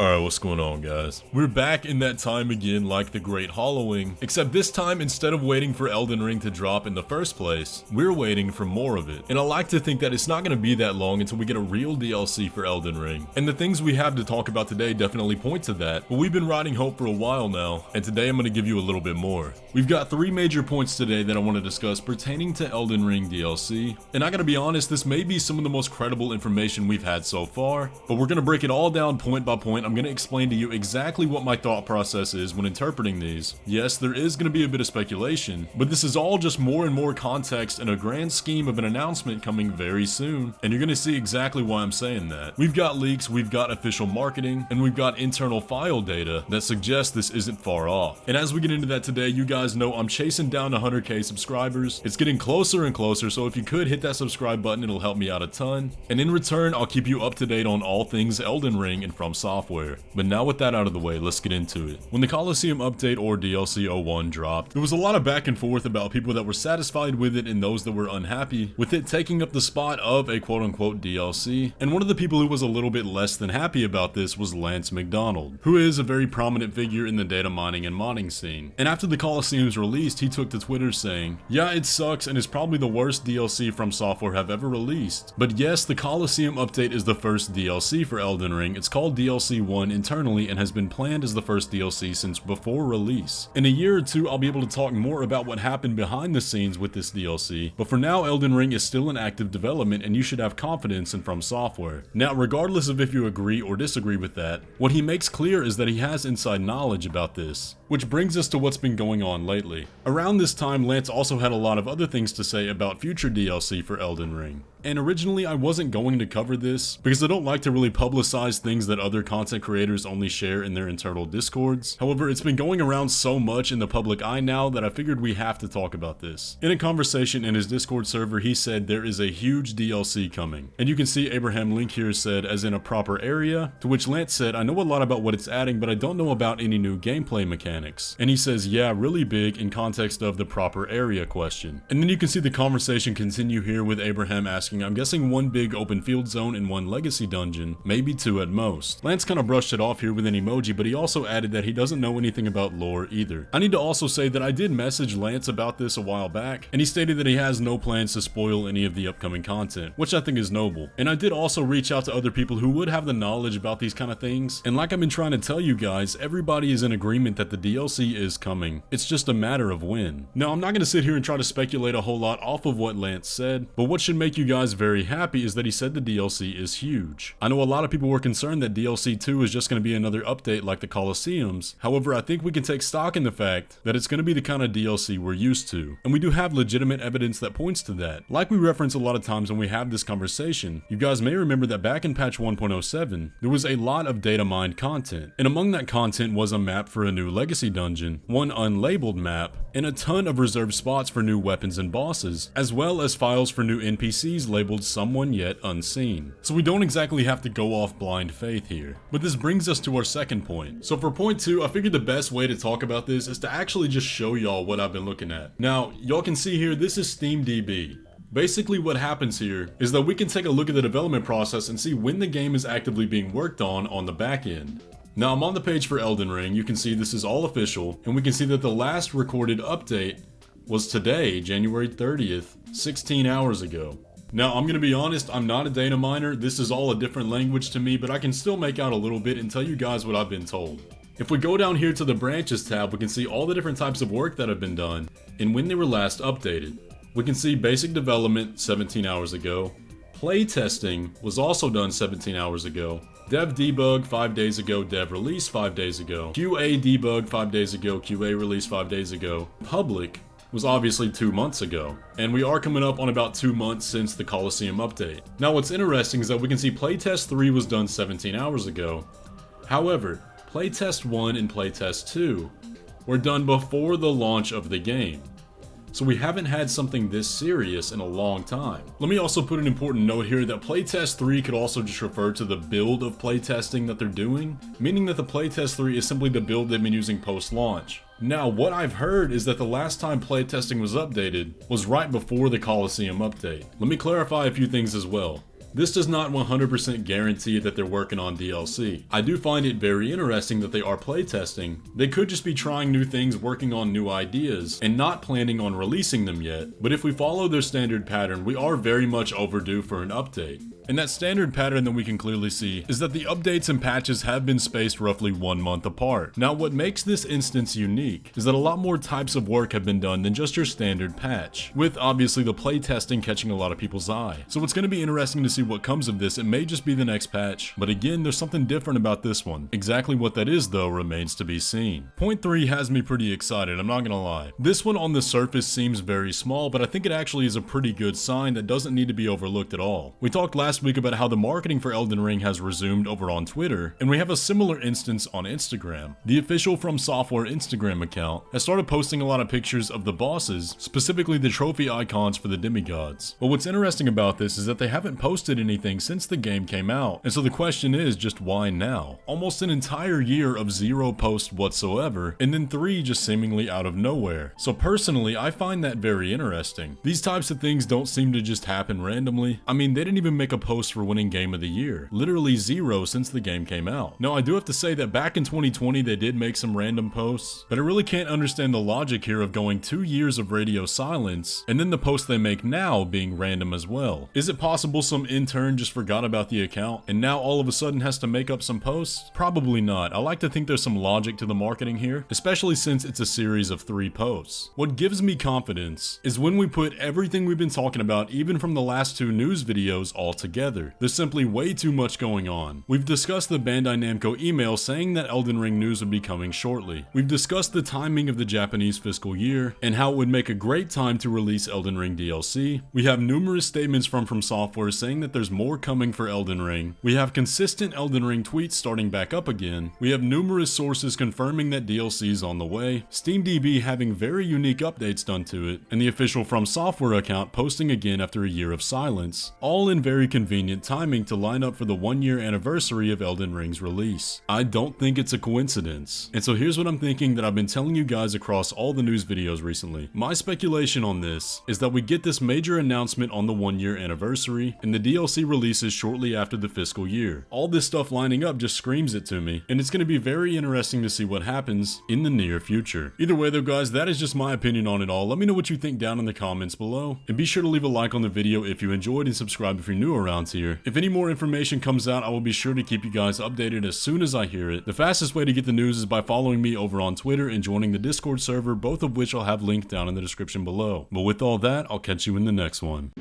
Alright, what's going on, guys? We're back in that time again like the Great Hollowing, except this time instead of waiting for Elden Ring to drop in the first place, we're waiting for more of it. And I like to think that it's not going to be that long until we get a real DLC for Elden Ring. And the things we have to talk about today definitely point to that, but we've been riding hope for a while now, and today I'm going to give you a little bit more. We've got 3 major points today that I want to discuss pertaining to Elden Ring DLC, and I gotta be honest, this may be some of the most credible information we've had so far, but we're going to break it all down point by point. I'm going to explain to you exactly what my thought process is when interpreting these. Yes, there is going to be a bit of speculation, but this is all just more and more context and a grand scheme of an announcement coming very soon, and you're going to see exactly why I'm saying that. We've got leaks, we've got official marketing, and we've got internal file data that suggests this isn't far off. And as we get into that today, you guys know I'm chasing down 100k subscribers. It's getting closer and closer, so if you could hit that subscribe button, it'll help me out a ton. And in return, I'll keep you up to date on all things Elden Ring and FromSoftware. But now with that out of the way, let's get into it. When the Colosseum update or DLC 01 dropped, there was a lot of back and forth about people that were satisfied with it and those that were unhappy with it taking up the spot of a quote-unquote DLC. And one of the people who was a little bit less than happy about this was Lance McDonald, who is a very prominent figure in the data mining and modding scene. And after the Colosseum's released, he took to Twitter saying, "Yeah, it sucks and is probably the worst DLC FromSoftware have ever released. But yes, the Colosseum update is the first DLC for Elden Ring. It's called DLC 1 internally and has been planned as the first DLC since before release. In a year or two, I'll be able to talk more about what happened behind the scenes with this DLC, but for now, Elden Ring is still in active development and you should have confidence in FromSoftware." Now, regardless of if you agree or disagree with that, what he makes clear is that he has inside knowledge about this. Which brings us to what's been going on lately. Around this time, Lance also had a lot of other things to say about future DLC for Elden Ring. And originally I wasn't going to cover this because I don't like to really publicize things that other content creators only share in their internal discords. However, it's been going around so much in the public eye now that I figured we have to talk about this. In a conversation in his Discord server, he said there is a huge DLC coming. And you can see Abraham Link here said, as in a proper area, to which Lance said, "I know a lot about what it's adding, but I don't know about any new gameplay mechanics." And he says, "Yeah, really big," in context of the proper area question. And then you can see the conversation continue here with Abraham asking, "I'm guessing one big open field zone and one legacy dungeon, maybe 2 at most." Lance kind of brushed it off here with an emoji, but he also added that he doesn't know anything about lore either. I need to also say that I did message Lance about this a while back, and he stated that he has no plans to spoil any of the upcoming content, which I think is noble. And I did also reach out to other people who would have the knowledge about these kind of things, and like I've been trying to tell you guys, everybody is in agreement that the DLC is coming. It's just a matter of when. Now, I'm not going to sit here and try to speculate a whole lot off of what Lance said, but what should make you guys very happy is that he said the DLC is huge. I know a lot of people were concerned that DLC 2 is just going to be another update like the Colosseums. However, I think we can take stock in the fact that it's going to be the kind of DLC we're used to. And we do have legitimate evidence that points to that. Like we reference a lot of times when we have this conversation, you guys may remember that back in patch 1.07, there was a lot of data mined content. And among that content was a map for a new legacy dungeon, one unlabeled map, and a ton of reserved spots for new weapons and bosses, as well as files for new NPCs labeled "someone yet unseen." So we don't exactly have to go off blind faith here. But this brings us to our second point. So for point 2, I figured the best way to talk about this is to actually just show y'all what I've been looking at. Now, y'all can see here, this is SteamDB. Basically what happens here is that we can take a look at the development process and see when the game is actively being worked on the back end. Now I'm on the page for Elden Ring. You can see this is all official, and we can see that the last recorded update was today, January 30th, 16 hours ago. Now, I'm going to be honest, I'm not a data miner. This is all a different language to me, but I can still make out a little bit and tell you guys what I've been told. If we go down here to the branches tab, we can see all the different types of work that have been done and when they were last updated. We can see basic development 17 hours ago. Play testing was also done 17 hours ago. Dev debug 5 days ago, dev release 5 days ago. QA debug 5 days ago, QA release 5 days ago. Public was obviously 2 months ago, and we are coming up on about 2 months since the Colosseum update. Now what's interesting is that we can see playtest 3 was done 17 hours ago. However, playtest 1 and playtest 2 were done before the launch of the game. So we haven't had something this serious in a long time. Let me also put an important note here that playtest 3 could also just refer to the build of playtesting that they're doing, meaning that the playtest 3 is simply the build they've been using post-launch. Now, what I've heard is that the last time playtesting was updated was right before the Colosseum update. Let me clarify a few things as well. This does not 100% guarantee that they're working on DLC. I do find it very interesting that they are playtesting. They could just be trying new things, working on new ideas, and not planning on releasing them yet. But if we follow their standard pattern, we are very much overdue for an update. And that standard pattern that we can clearly see is that the updates and patches have been spaced roughly 1 month apart. Now what makes this instance unique is that a lot more types of work have been done than just your standard patch, with obviously the playtesting catching a lot of people's eye. So it's going to be interesting to see what comes of this. It may just be the next patch, but again, there's something different about this one. Exactly what that is though remains to be seen. Point 3 has me pretty excited, I'm not gonna lie. This one on the surface seems very small, but I think it actually is a pretty good sign that doesn't need to be overlooked at all. We talked last week about how the marketing for Elden Ring has resumed over on Twitter, and we have a similar instance on Instagram. The official FromSoftware Instagram account has started posting a lot of pictures of the bosses, specifically the trophy icons for the demigods. But what's interesting about this is that they haven't posted anything since the game came out, and so the question is just why now? Almost an entire year of 0 posts whatsoever, and then 3 just seemingly out of nowhere. So personally, I find that very interesting. These types of things don't seem to just happen randomly. I mean, they didn't even make a post for winning game of the year. Literally 0 since the game came out. Now I do have to say that back in 2020 they did make some random posts, but I really can't understand the logic here of going 2 years of radio silence and then the post they make now being random as well. Is it possible some intern just forgot about the account and now all of a sudden has to make up some posts? Probably not. I like to think there's some logic to the marketing here, especially since it's a series of 3 posts. What gives me confidence is when we put everything we've been talking about, even from the last 2 news videos, all together. There's simply way too much going on. We've discussed the Bandai Namco email saying that Elden Ring news would be coming shortly. We've discussed the timing of the Japanese fiscal year and how it would make a great time to release Elden Ring DLC. We have numerous statements from FromSoftware saying that there's more coming for Elden Ring. We have consistent Elden Ring tweets starting back up again. We have numerous sources confirming that DLC is on the way, SteamDB having very unique updates done to it, and the official FromSoftware account posting again after a year of silence, all in very convenient timing to line up for the 1-year anniversary of Elden Ring's release. I don't think it's a coincidence. And so here's what I'm thinking that I've been telling you guys across all the news videos recently. My speculation on this is that we get this major announcement on the 1-year anniversary and the DLC releases shortly after the fiscal year. All this stuff lining up just screams it to me, and it's going to be very interesting to see what happens in the near future. Either way though guys, that is just my opinion on it all. Let me know what you think down in the comments below, and be sure to leave a like on the video if you enjoyed and subscribe if you're new around here. If any more information comes out, I will be sure to keep you guys updated as soon as I hear it. The fastest way to get the news is by following me over on Twitter and joining the Discord server, both of which I'll have linked down in the description below. But with all that, I'll catch you in the next one.